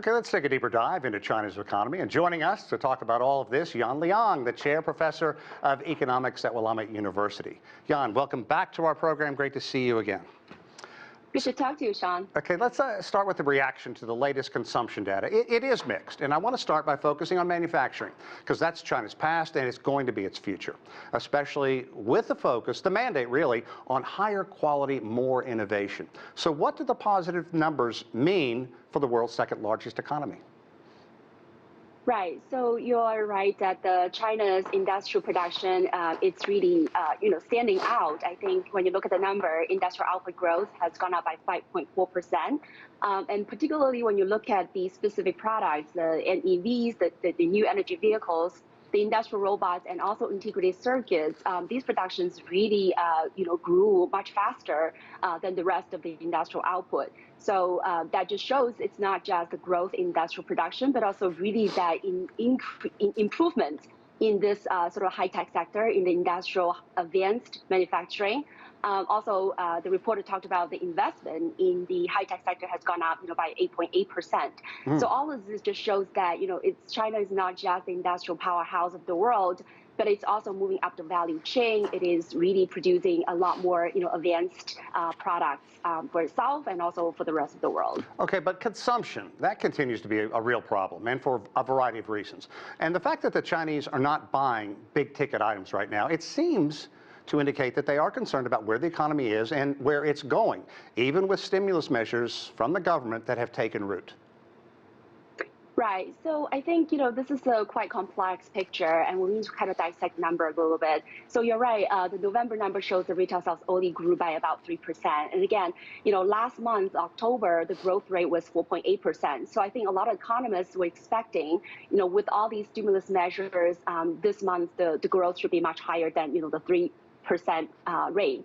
Okay, let's take a deeper dive into China's economy. And joining us to talk about all of this, Yan Liang, the Chair Professor of Economics at Willamette University. Yan, welcome back to our program. Great to see you again. Good to talk to you, Sean. Okay, let's start with the reaction to the latest consumption data. It is mixed, and I want to start by focusing on manufacturing, because that's China's past and it's going to be its future, especially with the focus, the mandate really, on higher quality, more innovation. So what do the positive numbers mean for the world's second largest economy? Right. So you're right that China's industrial production it's really standing out. I think when you look at the number, industrial output growth has gone up by 5.4%, and particularly when you look at the specific products, the NEVs, the new energy vehicles, the industrial robots, and also integrated circuits, these productions really grew much faster than the rest of the industrial output. So that just shows it's not just the growth in industrial production, but also really that in improvements in this sort of high-tech sector, in the industrial advanced manufacturing. Also, the reporter talked about the investment in the high-tech sector has gone up, by 8.8%. So all of this just shows that, China is not just the industrial powerhouse of the world, but it's also moving up the value chain. It is really producing a lot more, advanced products for itself and also for the rest of the world. Okay, but consumption, that continues to be a real problem, and for a variety of reasons. And the fact that the Chinese are not buying big-ticket items right now, it seems to indicate that they are concerned about where the economy is and where it's going, even with stimulus measures from the government that have taken root. Right. So I think, this is a quite complex picture, and we need to kind of dissect the number a little bit. So you're right. The November number shows the retail sales only grew by about 3%. And again, last month, October, the growth rate was 4.8%. So I think a lot of economists were expecting, with all these stimulus measures, this month, the growth should be much higher than, the 3% rate.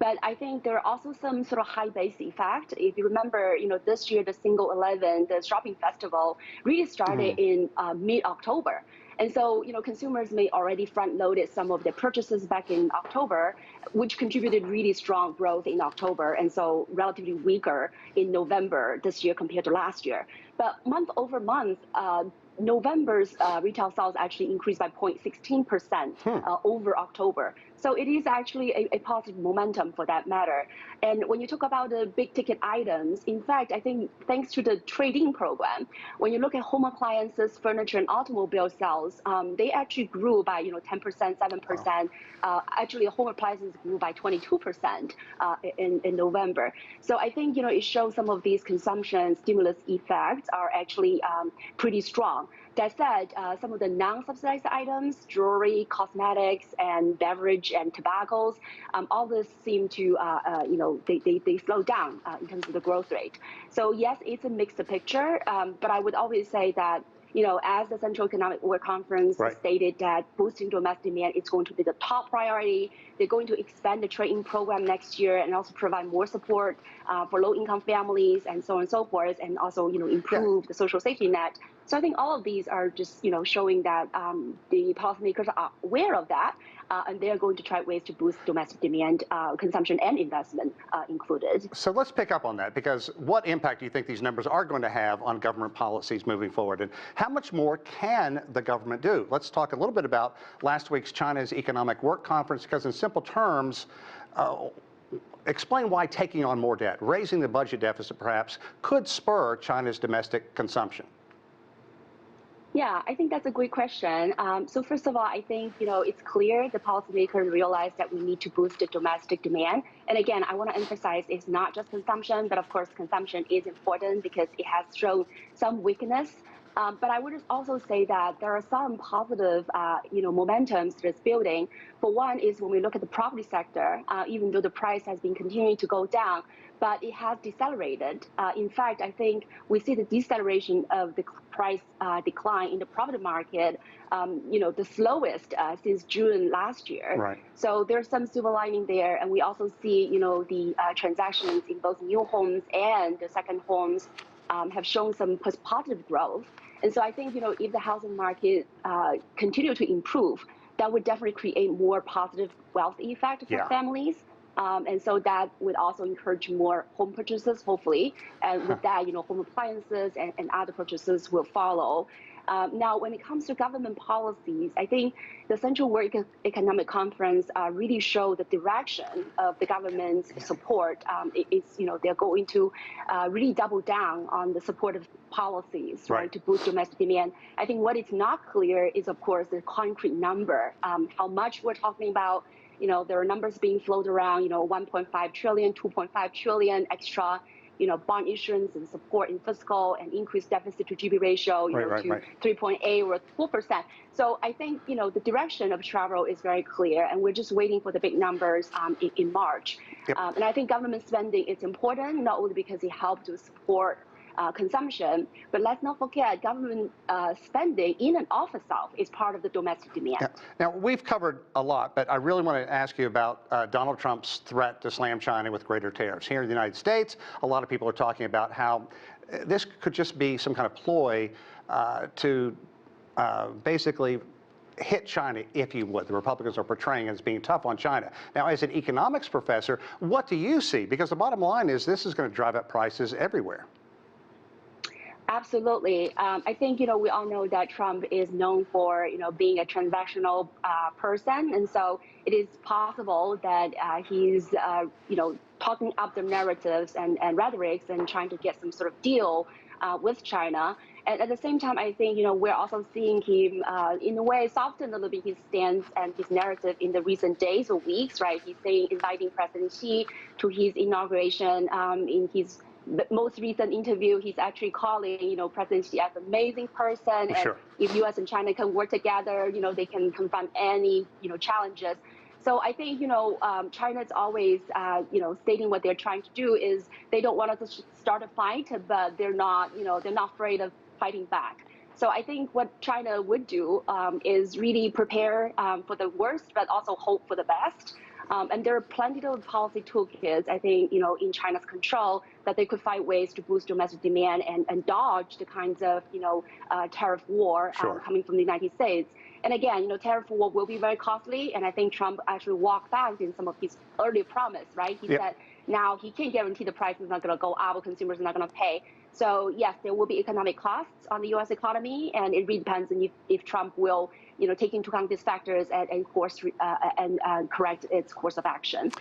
But I think there are also some sort of high base effect. If you remember, this year, the Single 11, the shopping festival, really started in mid-October. And so, consumers may already front-loaded some of their purchases back in October, which contributed really strong growth in October, and so relatively weaker in November this year compared to last year. But month over month, November's retail sales actually increased by 0.16% over October. So it is actually a positive momentum for that matter. And when you talk about the big ticket items, in fact, I think thanks to the trade-in program, when you look at home appliances, furniture, and automobile sales, they actually grew by 10%, 7%. Actually, home appliances grew by 22% in November. So I think it shows some of these consumption stimulus effects are actually pretty strong. That said, some of the non-subsidized items, jewelry, cosmetics, and beverage and tobaccos, all this seem to, they slow down in terms of the growth rate. So yes, it's a mixed picture, but I would always say that, as the Central Economic Work Conference stated that boosting domestic demand is going to be the top priority. They're going to expand the trade-in program next year and also provide more support for low-income families and so on and so forth, and also, improve the social safety net. So I think all of these are just, showing that the policymakers are aware of that, and they are going to try ways to boost domestic demand, consumption, and investment included. So let's pick up on that, because what impact do you think these numbers are going to have on government policies moving forward, and how much more can the government do? Let's talk a little bit about last week's China's Economic Work Conference, because in simple terms, explain why taking on more debt, raising the budget deficit perhaps, could spur China's domestic consumption. Yeah, I think that's a great question. So first of all, I think, it's clear the policymakers realize that we need to boost the domestic demand. And again, I want to emphasize it's not just consumption, but of course, consumption is important because it has shown some weakness. But I would also say that there are some positive, momentums that's building. For one is when we look at the property sector, even though the price has been continuing to go down, but it has decelerated. In fact, I think we see the deceleration of the price decline in the property market, the slowest since June last year. Right. So there's some silver lining there, and we also see, the transactions in both new homes and the second homes have shown some positive growth. And so I think, if the housing market continue to improve, that would definitely create more positive wealth effect for families. And so that would also encourage more home purchases, hopefully. And with that, home appliances and other purchases will follow. Now, when it comes to government policies, I think the Central World Economic Conference really showed the direction of the government's support. They're going to really double down on the supportive policies, right, to boost domestic demand. I think what is not clear is, of course, the concrete number, how much we're talking about. There are numbers being floated around, 1.5 trillion, 2.5 trillion extra, bond issuance and support in fiscal and increased deficit to GDP ratio, to 3.8 or 4%. So I think, the direction of travel is very clear, and we're just waiting for the big numbers in March. And I think government spending is important, not only because it helps to support consumption, but let's not forget government spending in and of itself is part of the domestic demand. Yeah. Now, we've covered a lot, but I really want to ask you about Donald Trump's threat to slam China with greater tariffs. Here in the United States, a lot of people are talking about how this could just be some kind of ploy to basically hit China, if you would. The Republicans are portraying it as being tough on China. Now, as an economics professor, what do you see? Because the bottom line is this is going to drive up prices everywhere. Absolutely. I think, we all know that Trump is known for, being a transactional person. And so it is possible that he's, talking up the narratives and rhetorics and trying to get some sort of deal with China. And at the same time, I think, we're also seeing him, in a way, soften a little bit his stance and his narrative in the recent days or weeks, right? He's saying, inviting President Xi to his inauguration in his most recent interview. He's actually calling, President Xi as an amazing person. Sure. And if U.S. and China can work together, they can confront any, challenges. So I think, China is always, stating what they're trying to do is they don't want us to start a fight, but they're not afraid of fighting back. So I think what China would do is really prepare for the worst, but also hope for the best. And there are plenty of policy toolkits, I think, in China's control that they could find ways to boost domestic demand and dodge the kinds of, tariff war coming from the United States. And again, tariff war will be very costly. And I think Trump actually walked back in some of his earlier promise, right? He said now he can't guarantee the price is not going to go up, consumers are not going to pay. So yes, there will be economic costs on the U.S. economy, and it really depends on if Trump will, take into account these factors and correct its course of action.